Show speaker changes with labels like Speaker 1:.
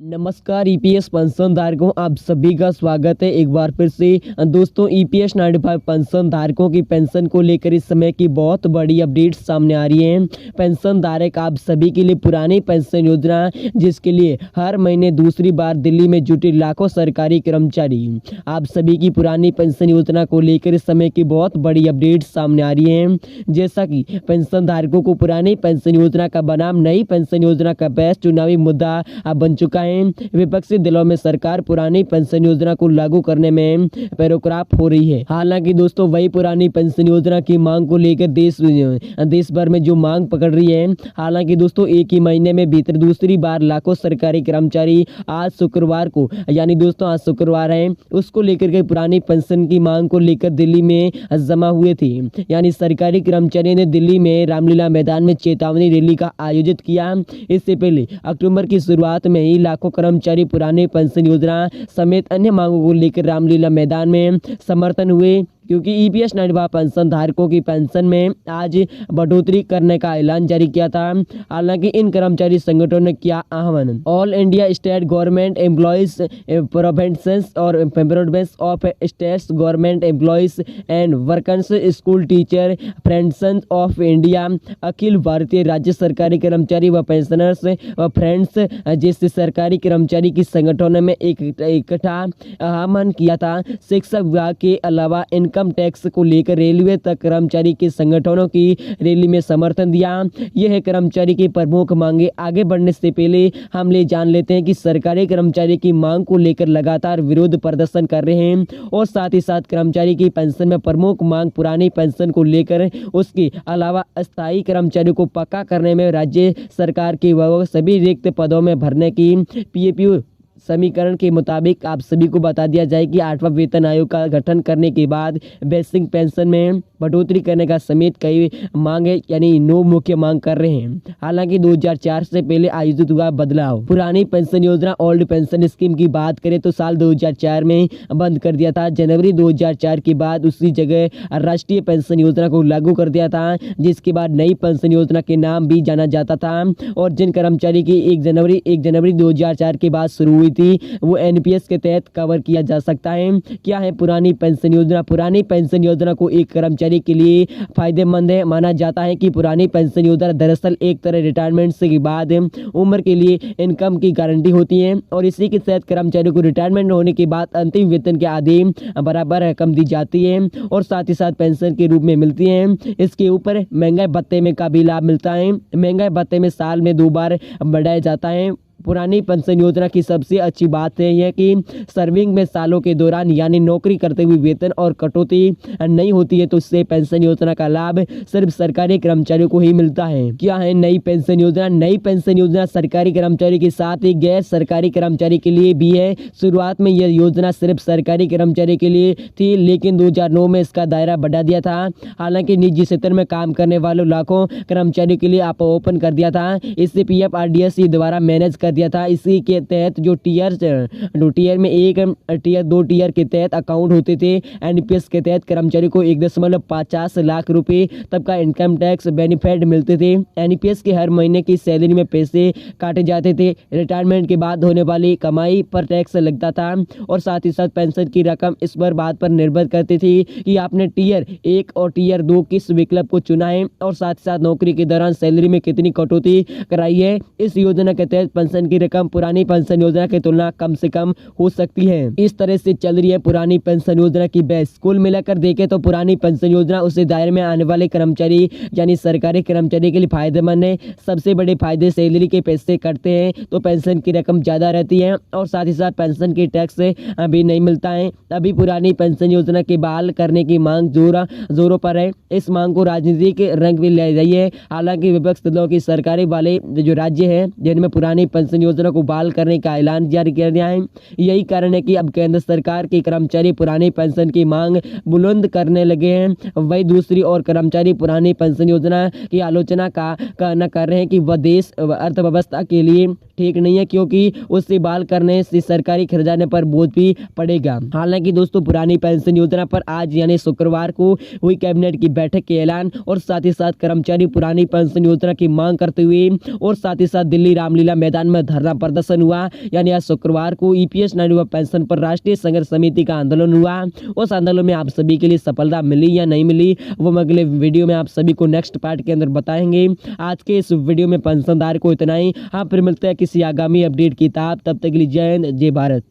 Speaker 1: नमस्कार EPS pension धारकों, आप सभी का स्वागत है एक बार फिर से। दोस्तों, ईपीएस 95 पेंशन धारकों की पेंशन को लेकर इस समय की बहुत बड़ी अपडेट सामने आ रही है। पेंशन धारक आप सभी के लिए पुरानी पेंशन योजना, जिसके लिए हर महीने दूसरी बार दिल्ली में जुटे लाखों सरकारी कर्मचारी, आप सभी की पुरानी पेंशन योजना को लेकर इस समय की बहुत बड़ी अपडेट सामने आ रही है। जैसा कि पेंशन धारकों को पुरानी पेंशन योजना का बनाम नई पेंशन योजना का बहस चुनावी मुद्दा बन चुका है। विपक्षी दलों में सरकार पुरानी पेंशन योजना को लागू करने में पैरोक्राफ हो रही है। हालांकि दोस्तों, वही पुरानी पेंशन योजना की मांग को लेकर देश भर में जो मांग पकड़ रही है। हालांकि दोस्तों, एक ही महीने में भीतर दूसरी बार लाखों सरकारी कर्मचारी आज शुक्रवार को, यानी दोस्तों आज शुक्रवार है, उसको लेकर के पुरानी पेंशन की मांग को लेकर दिल्ली में जमा हुए थे। यानी सरकारी कर्मचारियों ने दिल्ली में रामलीला मैदान में चेतावनी रैली का आयोजित किया। इससे पहले अक्टूबर की शुरुआत में ही लाखों कर्मचारी पुराने पेंशन योजना समेत अन्य मांगों को लेकर रामलीला मैदान में समर्थन हुए, क्योंकि ईपीएस 95 पेंशन धारकों की पेंशन में आज बढ़ोतरी करने का ऐलान जारी किया था। हालांकि इन कर्मचारी संगठनों ने किया आह्वान। All India state government employees providence और providence of states government employees and workers school teacher friends of India, अखिल भारतीय राज्य सरकारी कर्मचारी व पेंशनर्स व फ्रेंड्स जैसे सरकारी कर्मचारी की संगठनों में इकट्ठा आह्वान किया था। शिक्षा विभाग के अलावा इनकम टैक्स को लेकर रेलवे तक कर्मचारी के संगठनों की रैली में समर्थन दिया। यह है कर्मचारी की प्रमुख मांगे। आगे बढ़ने से पहले हम जान लेते हैं कि सरकारी कर्मचारी की मांग को लेकर लगातार विरोध प्रदर्शन कर रहे हैं, और साथ ही साथ कर्मचारी की पेंशन में प्रमुख मांग पुरानी पेंशन को लेकर, उसके अलावा अस्थायी कर्मचारियों को पक्का करने में राज्य सरकार की व सभी रिक्त पदों में भरने की पीएपीओ समीकरण के मुताबिक आप सभी को बता दिया जाए कि 8वां वेतन आयोग का गठन करने के बाद बेसिक पेंशन में बढ़ोतरी करने का समेत कई मांगे, यानी 9 मुख्य मांग कर रहे हैं। हालांकि 2004 से पहले आयोजित हुआ बदलाव पुरानी पेंशन योजना ओल्ड पेंशन स्कीम की बात करें तो साल 2004 में बंद कर दिया था। जनवरी 2004 के बाद उसकी जगह राष्ट्रीय पेंशन योजना को लागू कर दिया था, जिसके बाद नई पेंशन योजना के नाम भी जाना जाता था। और जिन कर्मचारी की 1 जनवरी 2004 के बाद शुरू हुई थी, वो एनपीएस के तहत कवर किया जा सकता है। क्या है पुरानी पेंशन योजना? पुरानी पेंशन योजना को एक कर्मचारी के लिए फायदेमंद है। माना जाता है कि पुरानी पेंशन योजना दरअसल एक तरह रिटायरमेंट से के बाद उम्र के लिए इनकम की गारंटी होती है, और इसी के तहत कर्मचारियों को रिटायरमेंट होने के बाद अंतिम वेतन के आधे बराबर रकम दी जाती है, और साथ ही साथ पेंशन के रूप में मिलती है। इसके ऊपर महंगाई भत्ते में का भी लाभ मिलता है। महंगाई भत्ते में साल में 2 बार बढ़ाया जाता है। पुरानी पेंशन योजना की सबसे अच्छी बात है यह कि सर्विंग में सालों के दौरान, यानी नौकरी करते हुए वेतन और कटौती नहीं होती है, तो इससे पेंशन योजना का लाभ सिर्फ सरकारी कर्मचारियों को ही मिलता है। क्या है नई पेंशन योजना? नई पेंशन योजना सरकारी कर्मचारी के साथ ही गैर सरकारी कर्मचारी के लिए भी है। शुरुआत में यह योजना सिर्फ सरकारी कर्मचारी के लिए थी, लेकिन 2009 में इसका दायरा बढ़ा दिया था। हालांकि निजी क्षेत्र में काम करने वालों लाखों कर्मचारियों के लिए आप ओपन कर दिया था। इससे पीएफआरडीएस द्वारा मैनेज कर दिया था। इसी के तहत जो टीयर में 1 टीयर 2 टीयर के तहत अकाउंट होते थे, एनपीएस के तहत कर्मचारी को 1.50 लाख रुपए तक का इनकम टैक्स बेनिफिट मिलते थे। एनपीएस के हर महीने की सैलरी में पैसे काटे जाते थे। रिटायरमेंट के बाद होने वाली कमाई पर टैक्स लगता था, और साथ ही साथ पेंशन की रकम इस बात पर निर्भर करती थी कि आपने टीयर 1 और टीयर 2 किस विकल्प को चुना है, और साथ ही साथ नौकरी के दौरान सैलरी में कितनी कटौती कराई है। इस योजना के तहत पेंशन की रकम पुरानी पेंशन योजना की तुलना कम से कम हो सकती है। इस तरह से चल रही है पुरानी पेंशन योजना की बहस। कुल मिलाकर देखें तो पुरानी पेंशन योजना उसे दायरे में आने वाले कर्मचारी, यानी सरकारी कर्मचारी के लिए फायदेमंद है। सबसे बड़े फायदे सैलरी के पैसे कटते हैं तो पेंशन की रकम ज्यादा रहती है, और साथ ही साथ पेंशन की टैक्स भी नहीं मिलता है। अभी पुरानी पेंशन योजना के बहाल करने की मांग जोरों पर है। इस मांग को राजनीतिक रंग भी ले रही है। हालांकि विपक्ष दलों की सरकारी वाले जो राज्य है जिनमें पुरानी पेंशन योजना को बहाल करने का ऐलान जारी कर दिया है, यही कारण है कि अब केंद्र सरकार के कर्मचारी पुरानी पेंशन की मांग बुलंद करने लगे हैं। वही दूसरी ओर कर्मचारी पुरानी पेंशन योजना की आलोचना कर रहे हैं कि वह देश अर्थव्यवस्था के लिए ठीक नहीं है, क्योंकि उससे बहाल करने से सरकारी खजाने पर बोझ भी पड़ेगा। हालांकि दोस्तों, पुरानी पेंशन योजना पर आज यानी शुक्रवार को हुई कैबिनेट की बैठक के ऐलान, और साथ ही साथ कर्मचारी पुरानी पेंशन योजना की मांग करते हुए और साथ ही साथ दिल्ली रामलीला मैदान में में धरना प्रदर्शन हुआ। यानी आज शुक्रवार को ईपीएस 95 पेंशन पर राष्ट्रीय संघर्ष समिति का आंदोलन हुआ। उस आंदोलन में आप सभी के लिए सफलता मिली या नहीं मिली वो मैं अगले वीडियो में आप सभी को नेक्स्ट पार्ट के अंदर बताएंगे। आज के इस वीडियो में पेंशनधारक को इतना ही। हाँ, फिर मिलते हैं किसी आगामी अपडेट की तब तक के लिए जय हिंद, जय भारत।